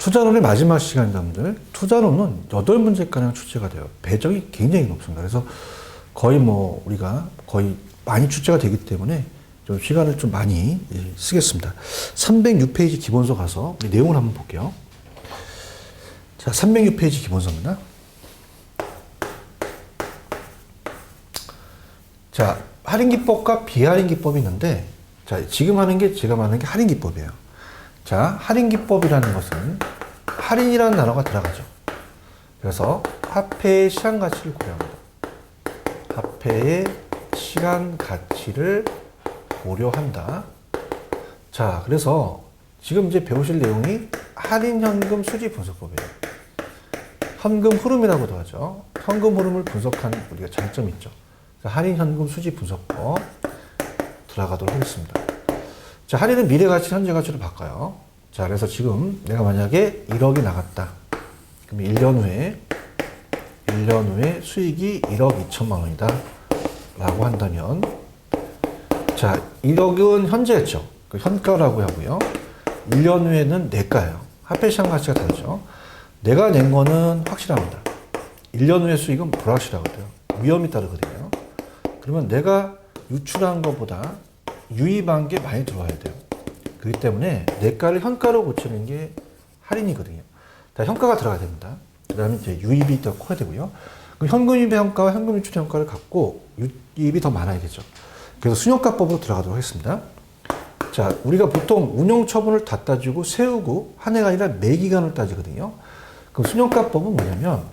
투자론의 마지막 시간입니다. 투자론은 8문제가량 출제가 돼요. 배정이 굉장히 높습니다. 그래서 거의 우리가 거의 많이 출제가 되기 때문에 좀 시간을 좀 많이 쓰겠습니다. 306페이지 기본서 가서 우리 내용을 한번 볼게요. 자, 306페이지 기본서입니다. 자, 할인기법과 비할인기법이 있는데, 자, 지금 하는 게 제가 말하는 게 할인기법이에요. 자, 할인기법이라는 것은 할인이라는 단어가 들어가죠. 그래서 화폐의 시간 가치를 고려합니다. 화폐의 시간 가치를 고려한다. 자, 그래서 지금 이제 배우실 내용이 할인 현금 수지 분석법이에요. 현금 흐름이라고도 하죠. 현금 흐름을 분석하는 우리가 장점이 있죠. 할인 현금 수지 분석법 들어가도록 하겠습니다. 자, 할인은 미래 가치, 현재 가치로 바꿔요. 자, 그래서 지금 내가 만약에 1억이 나갔다. 그럼 1년 후에 수익이 1억 2천만 원이다. 라고 한다면, 자, 1억은 현재였죠. 그 현가라고 하고요. 1년 후에는 내가예요. 화폐 시장 가치가 다르죠. 내가 낸 거는 확실합니다. 1년 후의 수익은 불확실하거든요. 위험이 따르거든요. 그러면 내가 유출한 것보다 유입한 게 많이 들어와야 돼요. 그렇기 때문에 내가를 현가로 고치는 게 할인이거든요. 자, 현가가 들어가야 됩니다. 그 다음에 이제 유입이 더 커야 되고요. 그럼 현금 유입의 현가와 현금 유출의 현가를 갖고 유입이 더 많아야겠죠. 그래서 순효가법으로 들어가도록 하겠습니다. 자, 우리가 보통 운용 처분을 다 따지고 세우고 한 해가 아니라 매기간을 따지거든요. 그럼 순효가법은 뭐냐면,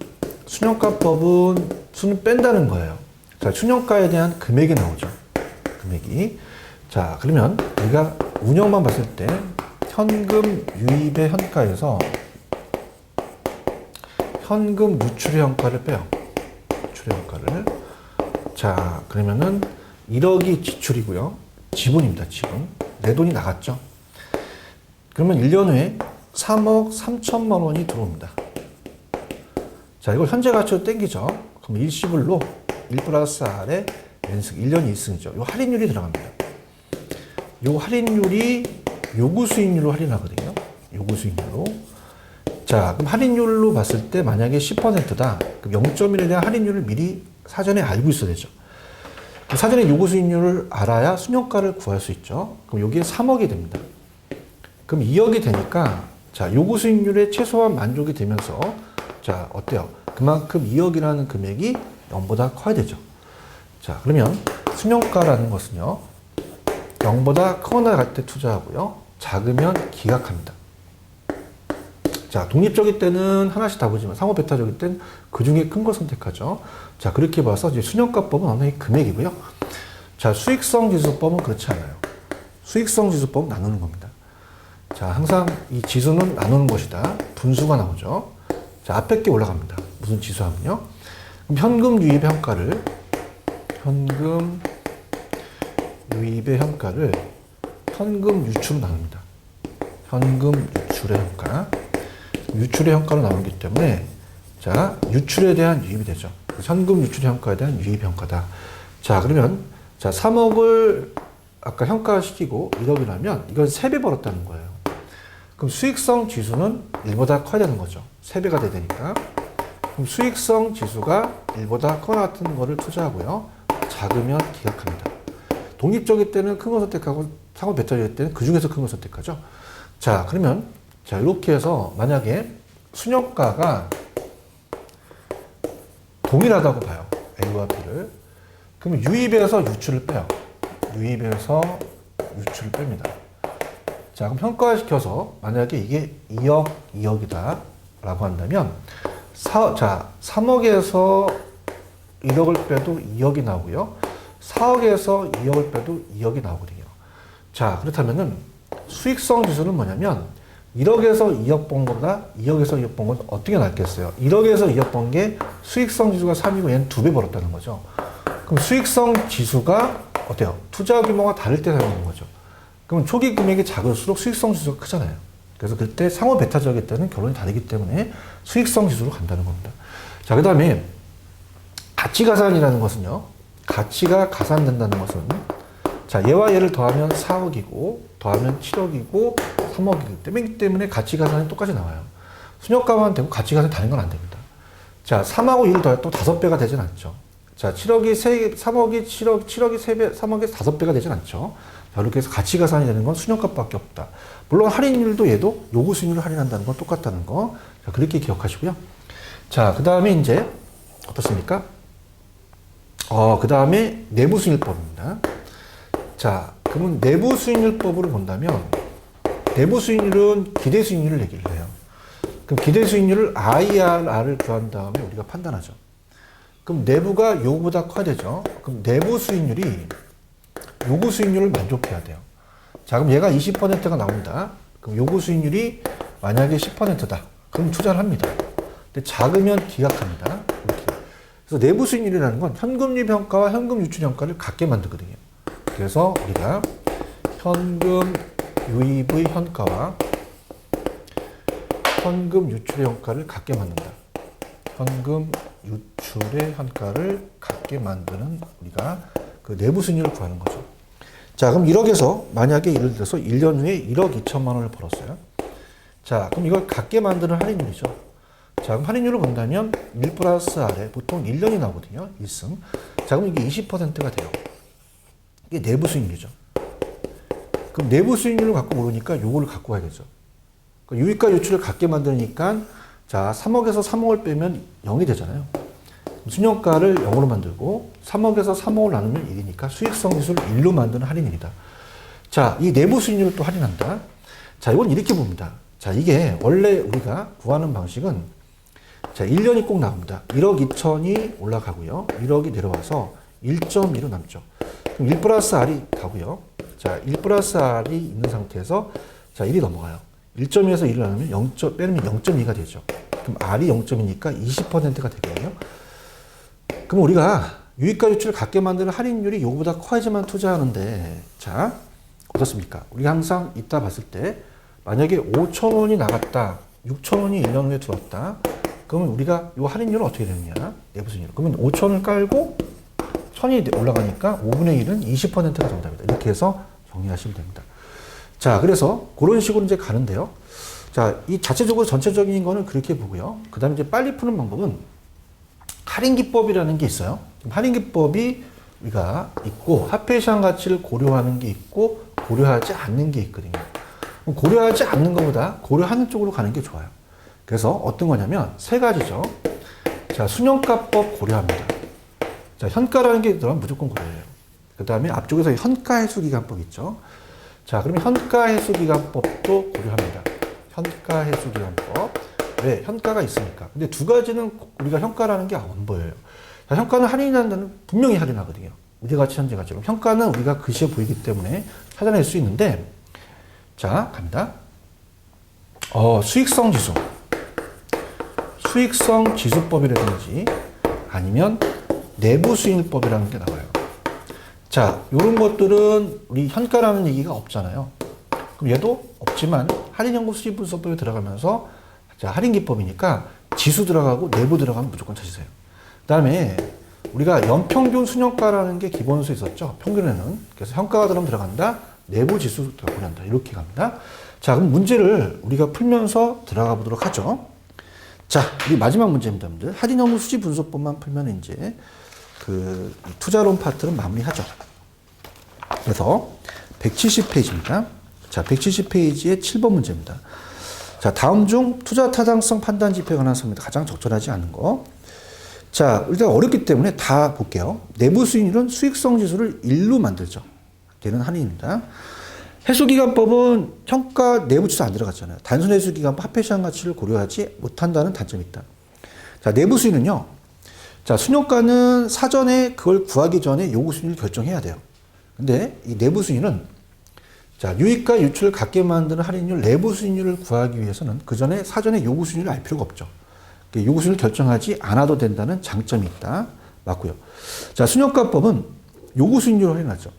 순효가법은 수는 뺀다는 거예요. 자, 순효가에 대한 금액이 나오죠. 금액이. 자, 그러면 우리가 운영만 봤을 때 현금 유입의 현가에서 현금 유출의 현가를 빼요. 유출의 현가를. 자, 그러면은 1억이 지출이고요. 지분입니다. 지분. 내 돈이 나갔죠. 그러면 1년 후에 3억 3천만 원이 들어옵니다. 자, 이걸 현재 가치로 땡기죠. 그럼 일시불로 1 플러스 R의 N승, 1년 2승이죠. 이 할인율이 들어갑니다. 이 할인율이 요구 수익률로 할인하거든요. 요구 수익률로. 자, 그럼 할인율로 봤을 때 만약에 10%다. 그럼 0.1에 대한 할인율을 미리 사전에 알고 있어야 되죠. 사전에 요구 수익률을 알아야 순효가를 구할 수 있죠. 그럼 여기에 3억이 됩니다. 그럼 2억이 되니까, 자, 요구 수익률에 최소한 만족이 되면서, 자, 어때요? 그만큼 2억이라는 금액이 0보다 커야 되죠. 자, 그러면 순효가라는 것은요, 0보다 커나 갈 때 투자하고요, 작으면 기각합니다. 자, 독립적일 때는 하나씩 다 보지만 상호 배타적일 때는 그 중에 큰 걸 선택하죠. 자, 그렇게 봐서 이제 순효가법은 어느 금액이고요. 자, 수익성 지수법은 그렇지 않아요. 수익성 지수법은 나누는 겁니다. 자, 항상 이 지수는 나누는 것이다. 분수가 나오죠. 자, 앞에 게 올라갑니다. 무슨 지수 하면요. 그럼 현금 유입의 현가를 현금 유출로 나눕니다. 현금 유출의 현가. 유출의 현가로 나오기 때문에, 자, 유출에 대한 유입이 되죠. 현금 유출의 현가에 대한 유입 현가다. 자, 그러면, 자, 3억을 아까 현가시키고 1억이라면 이건 3배 벌었다는 거예요. 그럼 수익성 지수는 1보다 커야 되는 거죠. 3배가 돼야 되니까. 그럼 수익성 지수가 1보다 커나 같은 거를 투자하고요. 작으면 기각합니다. 독립적일 때는 큰 거 선택하고 상호 배터리일 때는 그 중에서 큰 거 선택하죠. 자, 그러면, 자, 이렇게 해서 만약에 순효가가 동일하다고 봐요. A와 B를. 그러면 유입에서 유출을 빼요. 유입에서 유출을 뺍니다. 자, 그럼 현가시켜서 만약에 이게 2억, 2억이다 라고 한다면, 자, 3억에서 1억을 빼도 2억이 나오고요. 4억에서 2억을 빼도 2억이 나오거든요. 자, 그렇다면은 수익성 지수는 뭐냐면 1억에서 2억 번 거보다 2억에서 2억 번 건 어떻게 낫겠어요? 1억에서 2억 번 게 수익성 지수가 3이고 얘는 2배 벌었다는 거죠. 그럼 수익성 지수가 어때요? 투자 규모가 다를 때 사용하는 거죠. 그럼 초기 금액이 작을수록 수익성 지수가 크잖아요. 그래서 그때 상호 배타적일 때는 결론이 다르기 때문에 수익성 지수로 간다는 겁니다. 자, 그 다음에 가치가산이라는 것은요. 가치가 가산된다는 것은, 자, 얘와 얘를 더하면 4억이고 더하면 7억이고 3억이기 때문에 가치가산이 똑같이 나와요. 순효가만 되고 가치가 다른 건 안 됩니다. 자, 3하고 1을 더해도 5배가 되진 않죠. 자, 3억이 3배, 3억에 5배가 되진 않죠. 자, 이렇게 해서 가치 가산이 되는 건 순효값밖에 없다. 물론 할인율도 얘도 요구 수익률을 할인한다는 건 똑같다는 거. 자, 그렇게 기억하시고요. 자, 그 다음에 이제 어떻습니까? 그 다음에 내부 수익률법입니다. 자, 그러면 내부 수익률법으로 본다면 내부 수익률은 기대 수익률을 얘기를 해요. 그럼 기대 수익률을 IRR을 구한 다음에 우리가 판단하죠. 그럼 내부가 요구보다 커야 되죠. 그럼 내부 수익률이 요구 수익률을 만족해야 돼요. 자, 그럼 얘가 20%가 나온다. 그럼 요구 수익률이 만약에 10%다. 그럼 투자를 합니다. 근데 작으면 기각합니다. 이렇게. 그래서 내부 수익률이라는 건 현금 유입 현가와 현금 유출 현가를 같게 만들거든요. 그래서 우리가 현금 유입의 현가와 현금 유출의 현가를 같게 만든다. 현금 유출의 현가를 같게 만드는 우리가 그 내부 수익률을 구하는 거죠. 자, 그럼 1억에서 만약에 예를 들어서 1년 후에 1억 2천만 원을 벌었어요. 자, 그럼 이걸 같게 만드는 할인율이죠. 자, 그럼 할인율을 본다면 1 플러스 R에 보통 1년이 나오거든요. 1승. 자, 그럼 이게 20%가 돼요. 이게 내부 수익률이죠. 그럼 내부 수익률을 갖고 모르니까 요거를 갖고 가야겠죠. 그러니까 유입과 유출을 같게 만드니까 자, 3억에서 3억을 빼면 0이 되잖아요. 순효가를 0으로 만들고 3억에서 3억을 나누면 1이니까 수익성 지수를 1로 만드는 할인율이다. 자, 이 내부 수익률을 또 할인한다. 자, 이건 이렇게 봅니다. 자, 이게 원래 우리가 구하는 방식은 자, 1년이 꼭 나옵니다. 1억 2천이 올라가고요. 1억이 내려와서 1.2로 남죠. 그럼 1 플러스 R이 가고요. 자, 1 플러스 R이 있는 상태에서 자, 1이 넘어가요. 1.2에서 1을 나누면 빼면 0.2가 되죠. 그럼 R이 0.2니까 20%가 되거든요. 그럼 우리가 유입과 유출을 같게 만드는 할인율이 요거보다 커야지만 투자하는데, 자, 어떻습니까? 우리가 항상 이따 봤을 때, 만약에 5,000원이 나갔다, 6,000원이 1년 후에 들어왔다, 그러면 우리가 이 할인율은 어떻게 되느냐? 내부 수익률. 그러면 5,000을 깔고 1,000이 올라가니까 5분의 1은 20%가 정답이다. 이렇게 해서 정리하시면 됩니다. 자, 그래서 그런 식으로 이제 가는데요. 자, 이 자체적으로 전체적인 거는 그렇게 보고요. 그 다음에 이제 빨리 푸는 방법은 할인기법이라는 게 있어요. 할인기법이 우리가 있고, 화폐 시장 가치를 고려하는 게 있고, 고려하지 않는 게 있거든요. 고려하지 않는 것보다 고려하는 쪽으로 가는 게 좋아요. 그래서 어떤 거냐면 세 가지죠. 자, 순효가법 고려합니다. 자, 현가라는 게 들어가면 무조건 고려해요. 그 다음에 앞쪽에서 현가해수기간법 있죠. 자, 그러면 현가해수기간법도 고려합니다. 현가해수기간법. 왜? 현가가 있으니까. 근데 두 가지는 우리가 현가라는 게 안 보여요. 자, 현가는 할인한다는 분명히 할인하거든요. 우리가치, 현재가치로. 현가는 우리가 글씨에 보이기 때문에 찾아낼 수 있는데, 자, 갑니다. 수익성 지수. 수익성 지수법이라든지 아니면 내부 수익률법이라는 게 나와요. 자, 요런 것들은 우리 현가라는 얘기가 없잖아요. 그럼 얘도 없지만 할인연금 수익분석법에 들어가면서 자, 할인기법이니까 지수 들어가고 내부 들어가면 무조건 찾으세요. 그 다음에 우리가 연평균 순효가라는 게 기본수 있었죠. 평균에는. 그래서 현가가 들어간다. 내부 지수 들어간다. 이렇게 갑니다. 자, 그럼 문제를 우리가 풀면서 들어가 보도록 하죠. 자, 우리 마지막 문제입니다. 할인연금 수지 분석법만 풀면 이제 그 투자론 파트는 마무리하죠. 그래서 170페이지입니다. 자, 170페이지의 7번 문제입니다. 자, 다음 중 투자 타당성 판단 지표에 관한 설명입니다. 가장 적절하지 않은 거. 자, 일단 어렵기 때문에 다 볼게요. 내부 수익률은 수익성 지수를 1로 만들죠. 되는 할인입니다. 해수기간법은 현가 내부 지수 안 들어갔잖아요. 단순 해수기간법 화폐시장 가치를 고려하지 못한다는 단점이 있다. 자, 내부 수익은요. 자, 순효가는 사전에 그걸 구하기 전에 요구 수익률을 결정해야 돼요. 근데 이 내부 수익은 자, 유입과 유출을 같게 만드는 할인율 내부 수익률을 구하기 위해서는 그 전에 사전에 요구 수익률을 알 필요가 없죠. 요구 수익률을 결정하지 않아도 된다는 장점이 있다. 맞고요. 자, 순효가법은 요구 수익률을 할인하죠.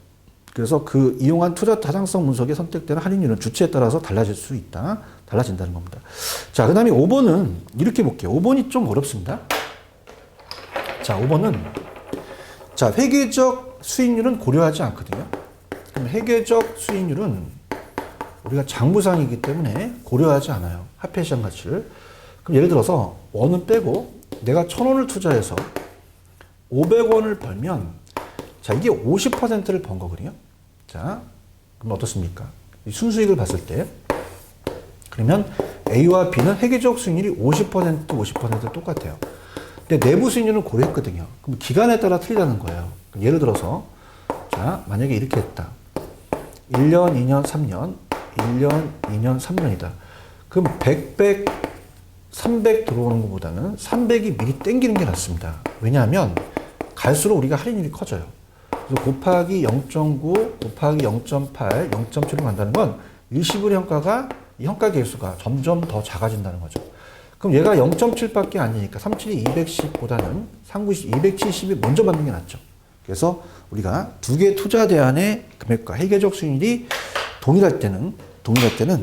그래서 그 이용한 투자 타당성 분석에 선택되는 할인율은 주체에 따라서 달라질 수 있다. 달라진다는 겁니다. 자, 그 다음에 5번은 이렇게 볼게요. 5번이 좀 어렵습니다. 자, 5번은 자, 회계적 수익률은 고려하지 않거든요. 그럼 회계적 수익률은 우리가 장부상이기 때문에 고려하지 않아요. 화폐시장 가치를. 그럼 예를 들어서 원은 빼고 내가 1,000원을 투자해서 500원을 벌면 자, 이게 50%를 번 거거든요. 자, 그럼 어떻습니까? 이 순수익을 봤을 때 그러면 A와 B는 회계적 수익률이 50% 똑같아요. 근데 내부 수익률은 고려했거든요. 그럼 기간에 따라 틀리다는 거예요. 예를 들어서 자, 만약에 이렇게 했다. 1년, 2년, 3년, 1년, 2년, 3년이다. 그럼 300 들어오는 것보다는 300이 미리 땡기는 게 낫습니다. 왜냐하면 갈수록 우리가 할인율이 커져요. 그래서 곱하기 0.9, 곱하기 0.8, 0.7로 간다는 건 일시불 현가가 이 현가 계수가 점점 더 작아진다는 거죠. 그럼 얘가 0.7밖에 아니니까 372 210보다는 390 270이 먼저 받는 게 낫죠. 그래서 우리가 두 개 투자 대안의 금액과 회계적 수익률이 동일할 때는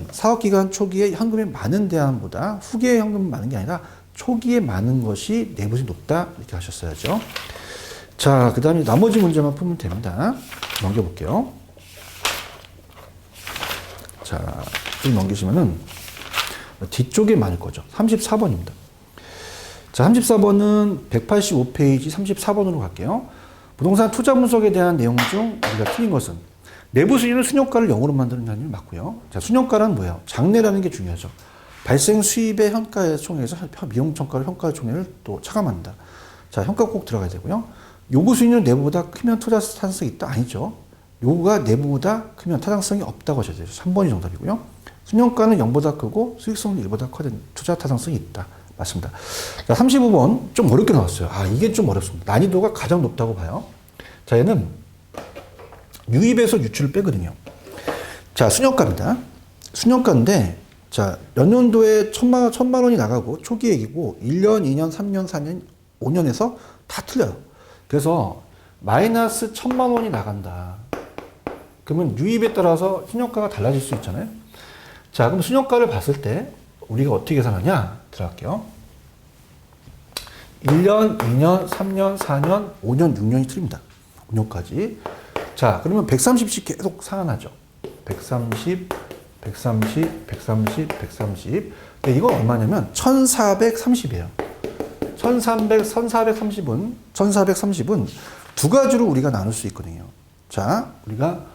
사업기간 초기에 현금이 많은 대안보다 후기에 현금이 많은 게 아니라 초기에 많은 것이 내부수익이 높다 이렇게 하셨어야죠. 자, 그 다음에 나머지 문제만 풀면 됩니다. 넘겨볼게요. 자, 쭉 넘기시면은 뒤쪽에 많을 거죠. 34번입니다. 자, 34번은 185페이지 34번으로 갈게요. 부동산 투자 분석에 대한 내용 중 우리가 틀린 것은 내부 수익률 순효과를 0으로 만드는 게 맞고요. 자, 순효과는 뭐예요? 장래라는 게 중요하죠. 발생 수입의 현가에 총해서 미용천가를 현가 총액을 또 차감한다. 자, 현가 꼭 들어가야 되고요. 요구 수익률 내부보다 크면 투자 타당성이 있다? 아니죠. 요구가 내부보다 크면 타당성이 없다고 하셔야 돼요. 3번이 정답이고요. 순효과는 0보다 크고 수익성은 1보다 커진 투자 타당성이 있다. 맞습니다. 자, 35번 좀 어렵게 나왔어요. 아, 이게 좀 어렵습니다. 난이도가 가장 높다고 봐요. 자, 얘는 유입에서 유출을 빼거든요. 자, 순효과입니다. 순효과인데, 자, 연년도에 1,000만 원이 나가고 초기액이고 1년, 2년, 3년, 4년, 5년에서 다 틀려요. 그래서 마이너스 1,000만 원이 나간다. 그러면 유입에 따라서 순효과가 달라질 수 있잖아요. 자, 그럼 순효과를 봤을 때 우리가 어떻게 계산하냐? 들어갈게요. 1년, 2년, 3년, 4년, 5년, 6년이 틀립니다. 5년까지. 자, 그러면 130씩 계속 상환하죠. 130, 130, 130, 130. 근데 이건 얼마냐면 1430이에요. 1430은 두 가지로 우리가 나눌 수 있거든요. 자, 우리가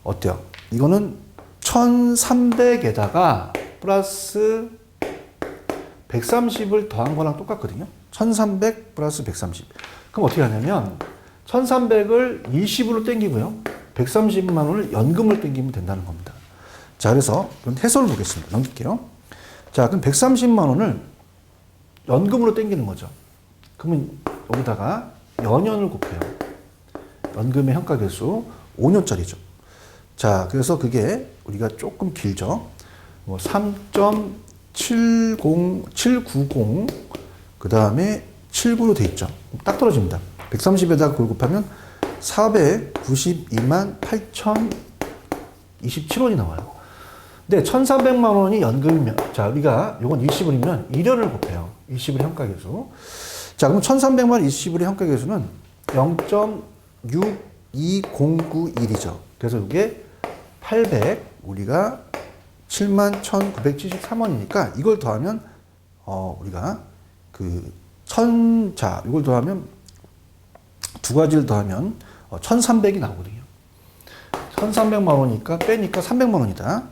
어때요? 이거는 1300에다가 플러스 130을 더한 거랑 똑같거든요. 1300 플러스 130. 그럼 어떻게 하냐면 1300을 20으로 땡기고요. 130만 원을 연금을 땡기면 된다는 겁니다. 자, 그래서 해설을 보겠습니다. 넘길게요. 자, 그럼 130만 원을 연금으로 땡기는 거죠. 그러면 여기다가 연연을 곱해요. 연금의 현가 개수 5년짜리죠. 자, 그래서 그게 우리가 조금 길죠. 뭐 3.70790 그 다음에 79로 돼 있죠. 딱 떨어집니다. 130에다가 그걸 곱하면 492만 8,027원이 나와요. 근데 1,400만 원이 연금이면, 자, 우리가 요건 20불이면 1년을 곱해요. 20불 현가 개수. 자, 그럼 1,300만 원 20불의 현가 개수는 0.62091이죠. 그래서 이게 800, 우리가 71,973원이니까 이걸 더하면, 우리가 자, 이걸 더하면 두 가지를 더하면 1,300이 나오거든요. 1,300만 원이니까 빼니까 300만 원이다.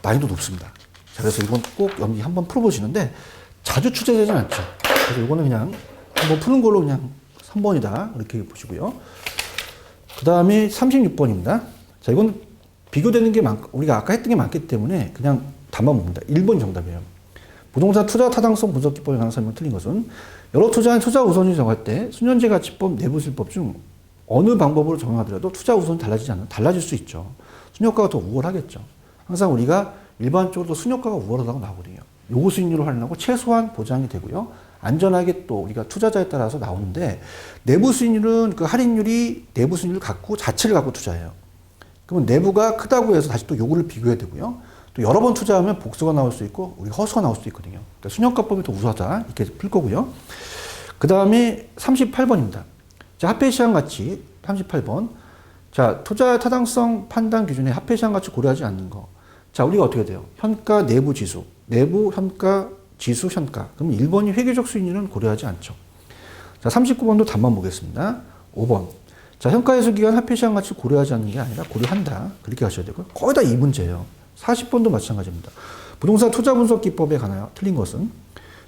난이도 높습니다. 자, 그래서 이건 꼭 여기 한번 풀어보시는데 자주 출제되진 않죠. 그래서 이거는 그냥 한번 푸는 걸로 그냥 3번이다. 이렇게 보시고요. 그 다음에 36번입니다. 자, 이건 비교되는 게 우리가 아까 했던 게 많기 때문에 그냥 답만 봅니다. 1번 정답이에요. 부동산 투자 타당성 분석 기법에 관한 설명 틀린 것은 여러 투자의 투자 우선순위 정할 때 수년제 가치법, 내부수익법 중 어느 방법으로 적용하더라도 투자 우선이 달라질 수 있죠. 순효과가 더 우월하겠죠. 항상 우리가 일반적으로 순효과가 우월하다고 나오거든요. 요구 수익률을 활용하고 최소한 보장이 되고요. 안전하게 또 우리가 투자자에 따라서 나오는데 내부 수익률은 그 할인율이 내부 수익률을 갖고 자체를 갖고 투자해요. 그러면 내부가 크다고 해서 다시 또 요구를 비교해야 되고요. 또 여러 번 투자하면 복수가 나올 수 있고 우리 허수가 나올 수도 있거든요. 그러니까 순효과법이 더 우수하다 이렇게 풀 거고요. 그 다음에 38번입니다. 자, 화폐시장 가치 38번. 자, 투자 타당성 판단 기준에 화폐시장 가치 고려하지 않는 거. 자, 우리가 어떻게 돼요? 현가 내부 지수, 내부 현가 지수 현가. 그럼 1번이 회계적 수익률은 고려하지 않죠. 자, 39번도 답만 보겠습니다. 5번. 자, 현가회수 기간 화폐시장 가치를 고려하지 않는 게 아니라 고려한다. 그렇게 하셔야 되고요. 거의 다 이 문제예요. 40번도 마찬가지입니다. 부동산 투자 분석 기법에 관하여 틀린 것은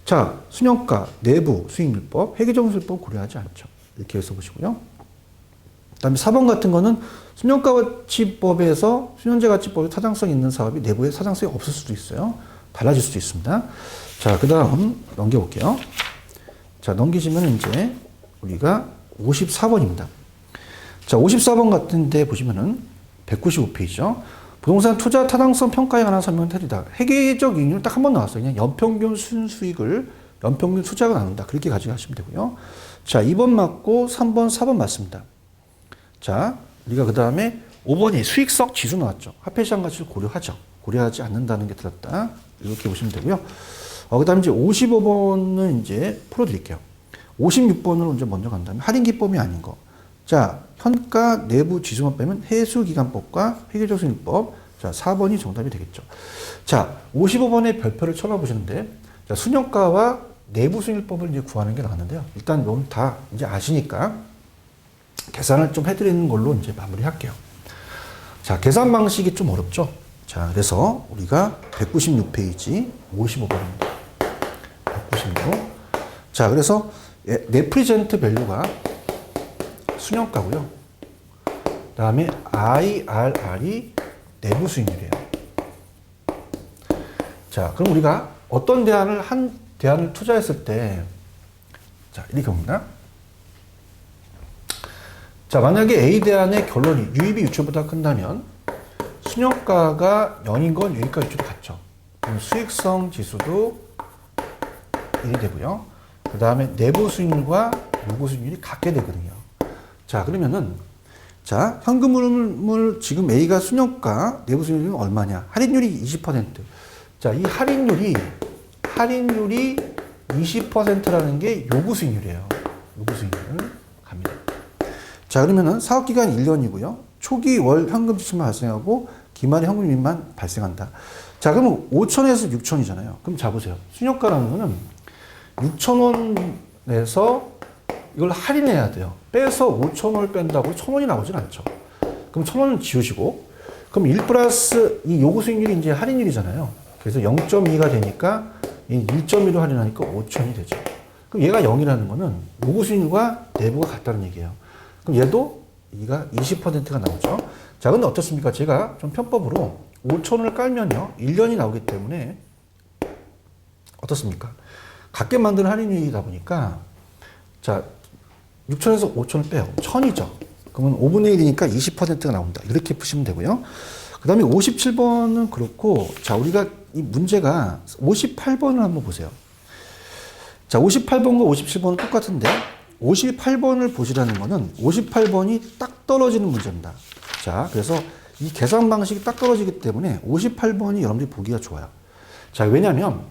자, 순현가, 내부 수익률법, 회계적 수익률법 고려하지 않죠. 이렇게 해서 보시고요. 그다음에 4번 같은 거는 순현가치법에서 순현재가치법에 타당성 있는 사업이 내부에 타당성이 없을 수도 있어요. 달라질 수도 있습니다. 자, 그 다음 넘겨볼게요. 자, 넘기시면 이제 우리가 54번입니다. 자, 54번 같은데 보시면은 195페이지죠. 부동산 투자 타당성 평가에 관한 설명을 드리다. 회계적 이익률 딱 한 번 나왔어요. 그냥 연평균 순수익을 연평균 투자가 나눈다. 그렇게 가져가시면 되고요. 자, 2번 맞고 3번, 4번 맞습니다. 자, 우리가 그 다음에 5번이 수익성 지수 나왔죠. 화폐시장 가치를 고려하죠. 고려하지 않는다는 게 들었다. 이렇게 보시면 되고요. 그 다음에 이제 55번은 이제 풀어드릴게요. 56번으로 이제 먼저 간 다음에 할인 기법이 아닌 거. 자, 현가 내부 지수만 빼면 해수기간법과 회계적 수익률법. 자, 4번이 정답이 되겠죠. 자, 55번의 별표를 쳐다보시는데, 자, 순현가와 내부 수익률법을 이제 구하는 게 나왔는데요. 일단 이건 다 이제 아시니까 계산을 좀 해드리는 걸로 이제 마무리할게요. 자, 계산 방식이 좀 어렵죠. 자, 그래서 우리가 196페이지 55번입니다. 196. 자, 그래서 네프리젠트 밸류가 순현가고요. 그 다음에 IRR이 내부 수익률이에요. 자, 그럼 우리가 어떤 한 대안을 투자했을 때, 자, 이렇게 봅니다. 자, 만약에 A 대안의 결론이 유입이 유출보다 큰다면 순현가가 0인 건 유입과 유출이 같죠. 그럼 수익성 지수도 1이 되고요. 그 다음에 내부 수익률과 요구 수익률이 같게 되거든요. 자, 그러면은, 자, 현금흐름을 지금 A가 순현가, 내부 수익률은 얼마냐? 할인율이 20%. 자, 이 할인율이 20%라는 게 요구 수익률이에요. 요구 수익률 갑니다. 자, 그러면은 사업기간 1년이고요. 초기 월 현금 지출만 발생하고 기말에 현금 유입만 발생한다. 자, 그러면 5천에서 6천이잖아요. 그럼 잡으세요. 순현가라는 거는 6,000원에서 이걸 할인해야 돼요. 빼서 5,000원을 뺀다고 1,000원이 나오진 않죠. 그럼 1,000원은 지우시고, 그럼 1 플러스 이 요구 수익률이 이제 할인율이잖아요. 그래서 0.2가 되니까 1.2로 할인하니까 5,000이 되죠. 그럼 얘가 0이라는 거는 요구 수익률과 내부가 같다는 얘기예요. 그럼 얘도 이가 20%가 나오죠. 자, 근데 어떻습니까? 제가 좀 편법으로 5,000원을 깔면요, 1년이 나오기 때문에 어떻습니까? 같게 만드는 할인율이다 보니까, 자, 6천에서 5천을 빼요. 1000이죠. 그러면 5분의 1이니까 20%가 나온다. 이렇게 푸시면 되고요. 그 다음에 57번은 그렇고, 자, 우리가 이 문제가 58번을 한번 보세요. 자, 58번과 57번은 똑같은데, 58번을 보시라는 거는 58번이 딱 떨어지는 문제입니다. 자, 그래서 이 계산 방식이 딱 떨어지기 때문에 58번이 여러분들이 보기가 좋아요. 자, 왜냐면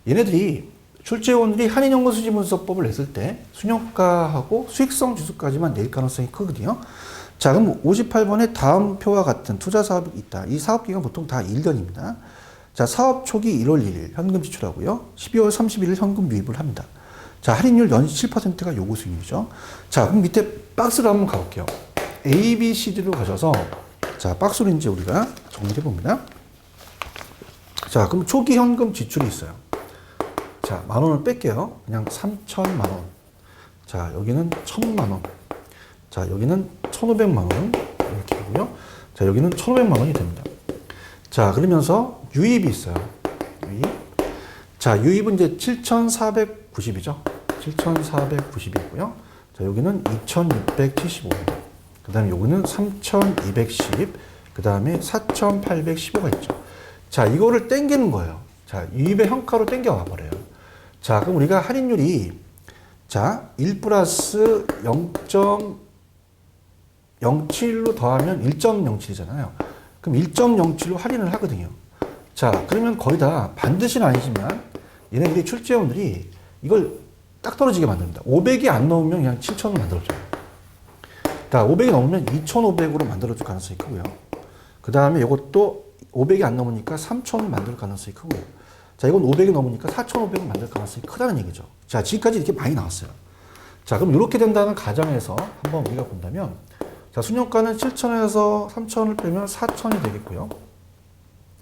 얘네들이 출제원들이 한인연금수지분석법을 냈을 때 순현가하고 수익성 지수까지만 낼 가능성이 크거든요. 자, 그럼 58번에 다음 표와 같은 투자 사업이 있다. 이 사업 기간 보통 다 1년입니다. 자, 사업 초기 1월 1일 현금 지출하고요. 12월 31일 현금 유입을 합니다. 자, 할인율 연시 7%가 요구 수익률이죠. 자, 그럼 밑에 박스를 한번 가볼게요. A, B, C, D로 가셔서, 자, 박스로 이제 우리가 정리해 봅니다. 자, 그럼 초기 현금 지출이 있어요. 자, 10,000원을 뺄게요. 그냥 3,000,000원. 자, 여기는 1,000,000원. 자, 여기는 1,500만원. 이렇게 하고요. 자, 여기는 1,500만원이 됩니다. 자, 그러면서 유입이 있어요. 유입. 자, 유입은 이제 7,490이죠. 7,490이고요. 자, 여기는 2,675입니다. 그 다음에 여기는 3,210. 그 다음에 4,815가 있죠. 자, 이거를 땡기는 거예요. 자, 유입의 현가로 땡겨 와버려요. 자, 그럼 우리가 할인율이, 자, 1 플러스 0.07로 더하면 1.07이잖아요. 그럼 1.07로 할인을 하거든요. 자, 그러면 거의 다 반드시는 아니지만 얘네들이 출제원들이 이걸 딱 떨어지게 만듭니다. 500이 안 넘으면 그냥 7,000원 만들어줘요. 자, 500이 넘으면 2,500으로 만들어줄 가능성이 크고요. 그 다음에 이것도 500이 안 넘으니까 3,000을 만들 가능성이 크고요. 자, 이건 500이 넘으니까 4,500을 만들 가능성이 크다는 얘기죠. 자, 지금까지 이렇게 많이 나왔어요. 자, 그럼 이렇게 된다는 가정에서 한번 우리가 본다면, 자, 순영가는 7,000에서 3,000을 빼면 4,000이 되겠고요.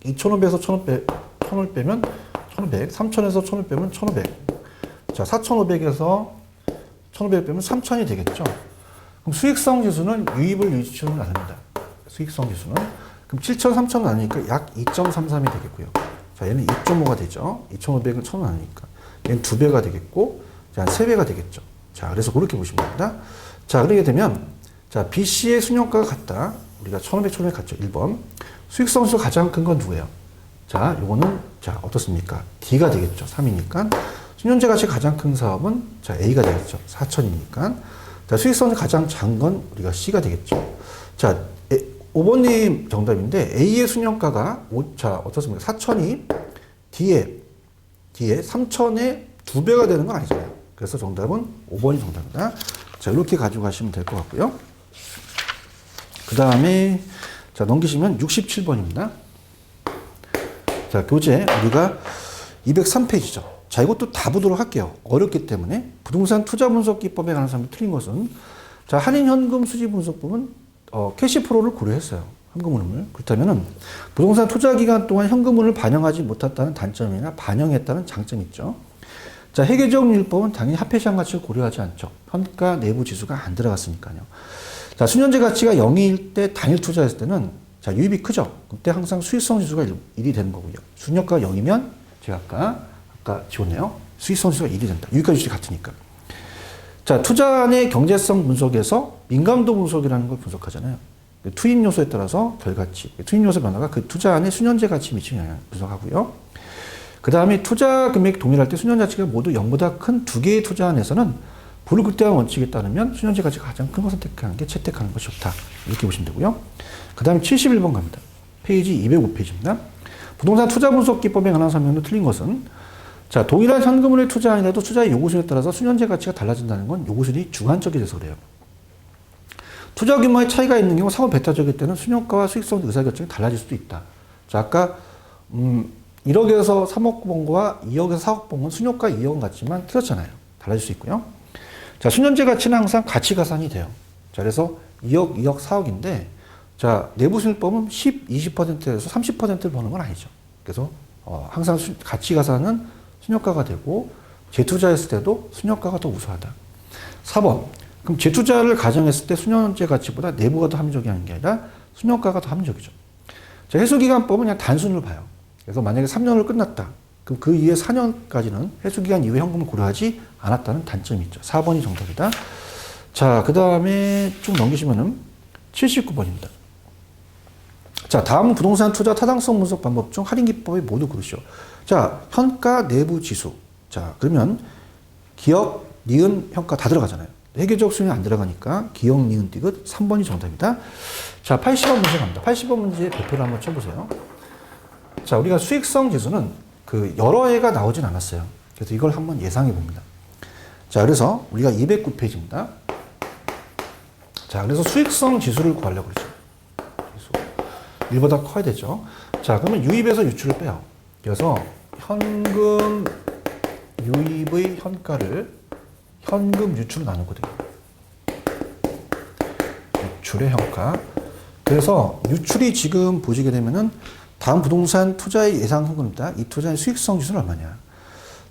2,500에서 1,000을 빼면 1,500, 3,000에서 1,000을 빼면 1,500. 자, 4,500에서 1,500을 빼면 3,000이 되겠죠. 그럼 수익성 지수는 유입을 유지치를 나눕니다. 수익성 지수는. 그럼 7,000, 3,000을 나누니까 약 2.33이 되겠고요. 자, 얘는 2.5가 되죠. 2,500을 1,000을 나누니까. 얘는 2배가 되겠고, 자, 3배가 되겠죠. 자, 그래서 그렇게 보시면 됩니다. 자, 그렇게 되면, 자, BC의 순영가가 같다. 우리가 1,500, 1,500 같죠. 1번. 수익성 지수가 가장 큰 건 누구예요? 자, 요거는, 자, 어떻습니까? D가 되겠죠. 3이니까. 순현재 가치 가장 큰 사업은, 자, A가 되겠죠. 4,000이니까. 자, 수익성이 가장 작은 건 우리가 C가 되겠죠. 자, 5번님 정답인데, A의 순영가가, 자, 어떻습니까? 4,000이 D에 3,000의 2배가 되는 건 아니잖아요. 그래서 정답은 5번이 정답입니다. 자, 이렇게 가지고 가시면 될 것 같고요. 그 다음에, 자, 넘기시면 67번입니다. 자, 교재, 우리가 203페이지죠. 자, 이것도 다 보도록 할게요. 어렵기 때문에. 부동산 투자 분석 기법에 관한 사람이 틀린 것은, 자, 할인 현금 수지 분석법은, 캐시프로를 고려했어요. 현금 흐름을. 그렇다면은, 부동산 투자 기간 동안 현금 흐름을 반영하지 못했다는 단점이나 반영했다는 장점이 있죠. 자, 회계적 율법은 당연히 합해시장 가치를 고려하지 않죠. 현가 내부 지수가 안 들어갔으니까요. 자, 순현재 가치가 0일 때 단일 투자했을 때는, 자, 유입이 크죠. 그때 항상 수익성 지수가 1이 되는 거고요. 순효가가 0이면, 제가 아까 지웠네요. 수익성 지수가 1이 된다. 유익과 유출이 같으니까. 자, 투자안의 경제성 분석에서 민감도 분석이라는 걸 분석하잖아요. 투입 요소에 따라서 결가치, 투입 요소 변화가 그 투자안의 순현재 가치에 미치는 영향을 분석하고요. 그 다음에 투자 금액 동일할 때 순현재 가치가 모두 0보다 큰 두 개의 투자안에서는 불극대화 원칙에 따르면 순현재 가치가 가장 큰 걸 선택하는 게 채택하는 것이 좋다. 이렇게 보시면 되고요. 그 다음에 71번 갑니다. 페이지 205페이지입니다. 부동산 투자 분석 기법에 관한 설명도 틀린 것은, 자, 동일한 현금을 투자안이라도 투자의 요구수에 따라서 순현재 가치가 달라진다는 건 요구수이 주관적이 돼서 그래요. 투자 규모의 차이가 있는 경우 상호 배타적일 때는 순효과와 수익성 의사결정이 달라질 수도 있다. 자, 아까 1억에서 3억 번 거와 2억에서 4억 번 건 순효과 2억은 같지만 틀렸잖아요. 달라질 수 있고요. 자, 순현재 가치는 항상 가치 가산이 돼요. 자, 그래서 2억, 2억, 4억인데, 자, 내부 순위법은 10, 20%에서 30%를 버는 건 아니죠. 그래서 항상 가치 가산은 순효과가 되고, 재투자했을 때도 순효과가 더 우수하다. 4번. 그럼 재투자를 가정했을 때 순현재 가치보다 내부가 더 합리적인 게 아니라 순효과가 더 합리적이죠. 자, 해수기간법은 그냥 단순으로 봐요. 그래서 만약에 3년을 끝났다. 그럼 그 이후에 4년까지는 해수기간 이후에 현금을 고려하지 않았다는 단점이 있죠. 4번이 정답이다. 자, 그 다음에 쭉 넘기시면은 79번입니다. 자, 다음 부동산 투자 타당성 분석 방법 중 할인 기법에 모두 고르시오. 자, 현가 내부 지수. 자, 그러면 기업, 니은, 현가 다 들어가잖아요. 회계적 수준이 안 들어가니까 기억, 니은, 디귿 3번이 정답이다. 자, 80번 문제 갑니다. 80번 문제의 배표를 한번 쳐보세요. 자, 우리가 수익성 지수는 그 여러 해가 나오진 않았어요. 그래서 이걸 한번 예상해 봅니다. 자, 그래서 우리가 209페이지입니다. 자, 그래서 수익성 지수를 구하려고 그러죠. 지수. 1보다 커야 되죠. 자, 그러면 유입에서 유출을 빼요. 그래서 현금 유입의 현가를 현금 유출로 나누거든요. 유출의 현가. 그래서 유출이 지금 보시게 되면은 다음 부동산 투자의 예상 현금입니다. 이 투자의 수익성 지수는 얼마냐.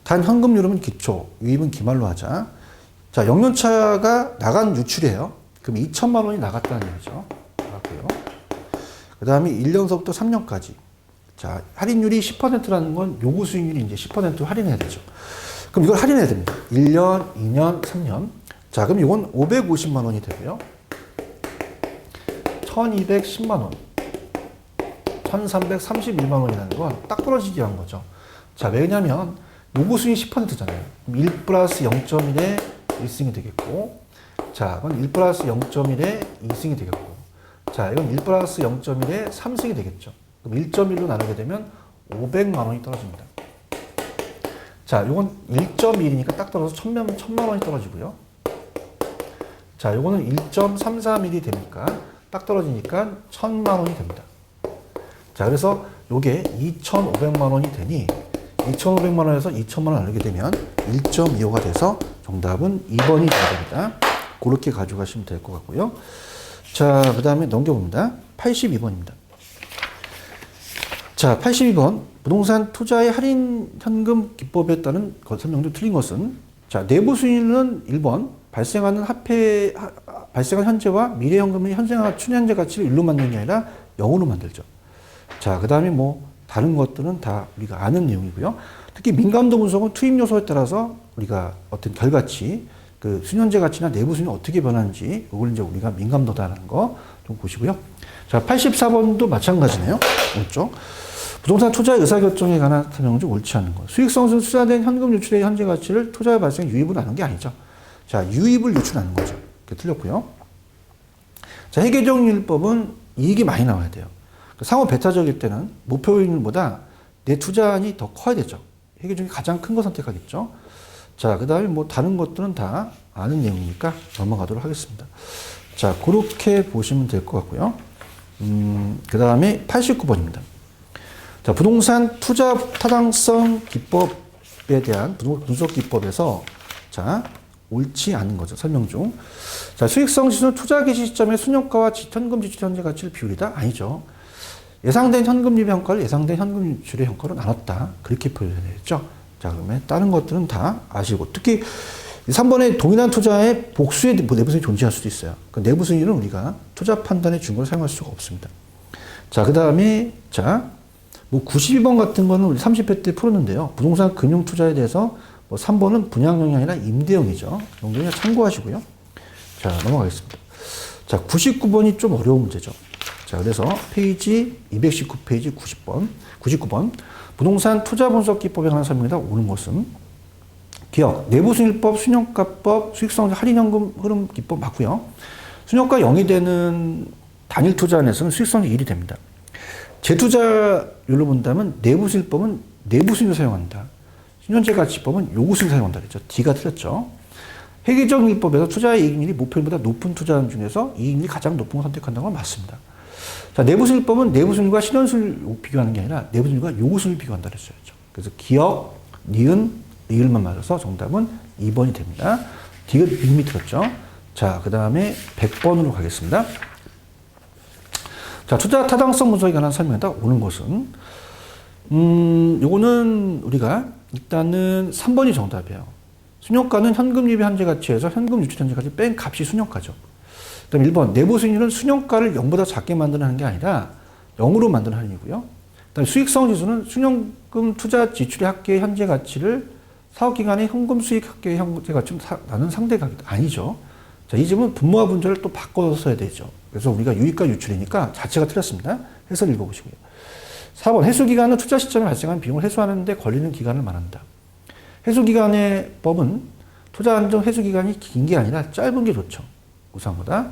단 현금률은 기초, 유입은 기말로 하자. 자, 0년차가 나간 유출이에요. 그럼 2천만 원이 나갔다는 얘기죠. 나갔고요. 그 다음에 1년서부터 3년까지. 자, 할인율이 10%라는 건 요구 수익률이 이제 10% 할인해야 되죠. 그럼 이걸 할인해야 됩니다. 1년, 2년, 3년. 자, 그럼 이건 550만 원이 되고요. 1210만 원. 1331만 원이라는 건 딱 떨어지지 않은 거죠. 자, 왜냐면 요구 수익이 10%잖아요. 1 플러스 0.1에 1승이 되겠고, 자, 이건 1 플러스 0.1에 2승이 되겠고, 자, 이건 1 플러스 0.1에 3승이 되겠죠. 그럼 1.1로 나누게 되면 500만 원이 떨어집니다. 자, 이건 1.1이니까 딱 떨어져서 1000만 원이 떨어지고요. 자, 요거는 1.33mm 되니까 딱 떨어지니까 1000만 원이 됩니다. 자, 그래서 요게 2,500만 원이 되니 2,500만 원에서 2,000만 원 나누게 되면 1.25가 돼서 정답은 2번이 정답이다. 그렇게 가져가시면 될 것 같고요. 자, 그 다음에 넘겨봅니다. 82번입니다. 자, 82번. 부동산 투자의 할인 현금 기법에 따른 설명 중 틀린 것은, 자, 내부 수익률은 1번, 발생하는 현재와 미래 현금의 현생화 추년제 가치를 1로 만드는 게 아니라 0으로 만들죠. 자, 그 다음에 뭐, 다른 것들은 다 우리가 아는 내용이고요. 특히 민감도 분석은 투입 요소에 따라서 우리가 어떤 결과치, 그 수년제 가치나 내부 수익이 어떻게 변하는지, 이걸 이제 우리가 민감도다라는 거 좀 보시고요. 자, 84번도 마찬가지네요. 오른쪽. 부동산 투자 의사결정에 관한 설명 중 옳지 않은 것. 수익성에서 투자된 현금 유출의 현재 가치를 투자에 발생 유입을 하는 게 아니죠. 자, 유입을 유출하는 거죠. 이렇게 틀렸고요. 자, 회계적률법은 이익이 많이 나와야 돼요. 상호 배타적일 때는 목표율보다 내 투자안이 더 커야 되죠. 회계 중에 가장 큰 거 선택하겠죠. 자, 그 다음에 뭐 다른 것들은 다 아는 내용이니까 넘어가도록 하겠습니다. 자, 그렇게 보시면 될 것 같고요. 그 다음에 89번입니다. 자, 부동산 투자 타당성 기법에 대한 분석 기법에서, 자, 옳지 않은 거죠. 설명 중. 자, 수익성 지수는 투자 개시 시점의 순효과와 현금 지출 현재 가치를 비율이다? 아니죠. 예상된 현금 유입 성과를 예상된 현금 유출의 성과로 나눴다. 그렇게 표현되겠죠. 자, 그러면 다른 것들은 다 아시고, 특히 3번에 동일한 투자의 복수의 내부 수익이 존재할 수도 있어요. 그 내부 수익은 우리가 투자 판단의 준거로 사용할 수가 없습니다. 자, 그 다음에, 자, 뭐 92번 같은 거는 우리 30회 때 풀었는데요. 부동산 금융 투자에 대해서 뭐 3번은 분양형이 아니라 임대형이죠. 정도는 참고하시고요. 자, 넘어가겠습니다. 자, 99번이 좀 어려운 문제죠. 자, 그래서 페이지 219페이지 99번. 부동산 투자 분석 기법에 관한 설명이다. 오는 것은 기억, 내부수익법, 순효가법, 수익성 할인현금 흐름 기법 맞고요. 순효가 0이 되는 단일 투자 안에서는 수익성이 1이 됩니다. 재투자율로 본다면 내부수익법은 내부수익을 사용한다. 신현재 가치법은 요구수익을 사용한다 그랬죠. D가 틀렸죠. 회계적 율법에서 투자의 이익률이 목표율보다 높은 투자안 중에서 이익률이 가장 높은 걸 선택한다는 건 맞습니다. 자, 내부수익법은 내부수익과 신현수익을 비교하는 게 아니라 내부수익과 요구수익을 비교한다 그랬어요. 그래서 기억, 니은, 리을만 맞아서 정답은 2번이 됩니다. D가 이미 틀렸죠. 자, 그 다음에 100번으로 가겠습니다. 자, 투자 타당성 분석에 관한 설명이다. 오는 것은, 요거는 우리가 일단은 3번이 정답이에요. 순효가는 현금 유입 현재 가치에서 현금 유출 현재 가치 뺀 값이 순효가죠. 그 다음 1번, 내부 수익률은 순효가를 0보다 작게 만드는 게 아니라 0으로 만드는 할인이고요. 그 다음 수익성 지수는 순현금 투자 지출의 합계 현재 가치를 사업기간의 현금 수익 합계 현재 가치로 나눈 상대가격 아니죠. 자, 이 집은 분모와 분절을 또 바꿔서 써야 되죠. 그래서 우리가 유입과 유출이니까 자체가 틀렸습니다. 해설 읽어보시고요. 4번, 해수기간은 투자 시점에 발생한 비용을 해소하는 데 걸리는 기간을 말한다. 해수기간의 법은 투자 안정 해수기간이 긴 게 아니라 짧은 게 좋죠. 우상보다.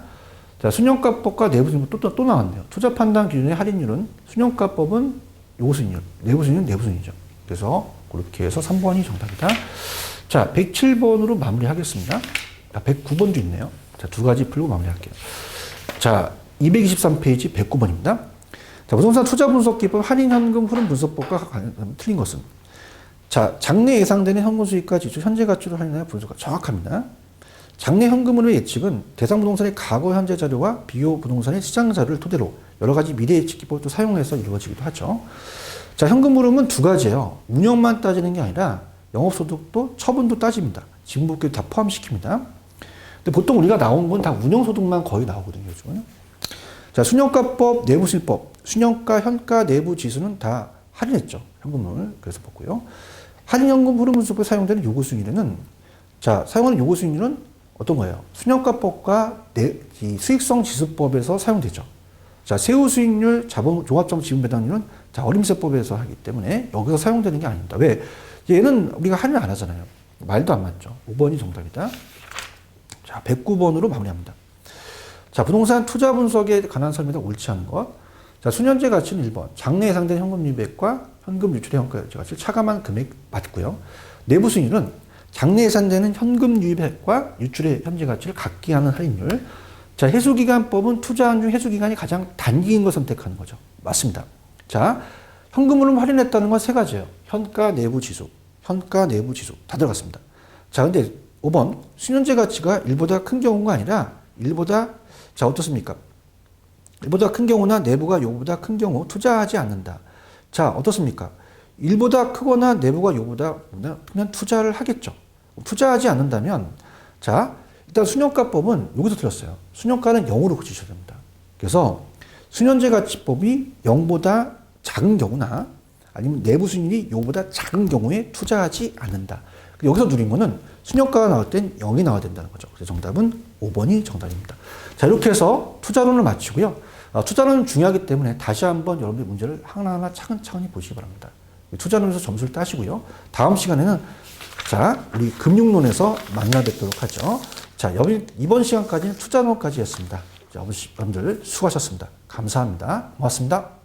자, 순효가법과 내부수익률 또 나왔네요. 투자 판단 기준의 할인율은 순효가법은 요구수익률, 내부수익률은 내부수익률이죠. 그래서 그렇게 해서 3번이 정답이다. 자, 107번으로 마무리하겠습니다. 109번도 있네요. 자, 두 가지 풀고 마무리할게요. 자, 223페이지 109번입니다. 자, 부동산 투자 분석 기법 할인 현금 흐름 분석법과 틀린 것은, 자, 장래 예상되는 현금 수익과 지출 현재 가치로 할인하여 분석가 정확합니다. 장래 현금 흐름의 예측은 대상 부동산의 과거 현재 자료와 비교 부동산의 시장 자료를 토대로 여러 가지 미래 예측 기법을 또 사용해서 이루어지기도 하죠. 자, 현금 흐름은 두 가지예요. 운영만 따지는 게 아니라 영업소득도 처분도 따집니다. 지분복귀도 다 포함시킵니다. 근데 보통 우리가 나온 건 다 운영소득만 거의 나오거든요, 요즘은. 자, 순효가법, 내부수익법, 순효가, 현가, 내부 지수는 다 할인했죠. 현금을. 그래서 봤고요. 할인현금 흐름 분석에 사용되는 요구수익률은, 자, 사용하는 요구수익률은 어떤 거예요? 순효가법과 수익성 지수법에서 사용되죠. 자, 세후수익률, 종합적 지분배당률은 자, 어림세법에서 하기 때문에 여기서 사용되는 게 아닙니다. 왜? 얘는 우리가 할인 안 하잖아요. 말도 안 맞죠. 5번이 정답이다. 자, 109번으로 마무리합니다. 자, 부동산 투자 분석에 관한 설명이 옳지 않은 것. 자, 수년제 가치는 1번. 장래 예상된 현금 유입액과 현금 유출의 현가 가치를 차감한 금액 맞고요. 내부 수익률은 장래 예상되는 현금 유입액과 유출의 현재 가치를 같게 하는 할인율. 자, 해수기간법은 투자한 중 해수기간이 가장 단기인 걸 선택하는 거죠. 맞습니다. 자, 현금으로 할인했다는 건 세 가지예요. 현가 내부 지수, 현가 내부 지수 다 들어갔습니다. 자, 근데 5번 수년제 가치가 1보다 큰 경우가 아니라 1보다 자 어떻습니까? 1보다 큰 경우나 내부가 요보다 큰 경우 투자하지 않는다. 자, 어떻습니까? 1보다 크거나 내부가 요보다 크면 투자를 하겠죠. 투자하지 않는다면 자, 일단 수년가법은 여기서 들었어요. 수년가는 0으로 그치셔야 됩니다. 그래서 수년제 가치법이 0보다 작은 경우나 아니면 내부 수익률이 요보다 작은 경우에 투자하지 않는다. 여기서 누린 거는 수년가가 나올 땐 0이 나와야 된다는 거죠. 그래서 정답은 5번이 정답입니다. 자, 이렇게 해서 투자론을 마치고요. 투자론은 중요하기 때문에 다시 한번 여러분들 문제를 하나하나 차근차근히 보시기 바랍니다. 투자론에서 점수를 따시고요. 다음 시간에는 자, 우리 금융론에서 만나 뵙도록 하죠. 자, 이번 시간까지는 투자론까지 했습니다. 자, 여러분들 수고하셨습니다. 감사합니다. 고맙습니다.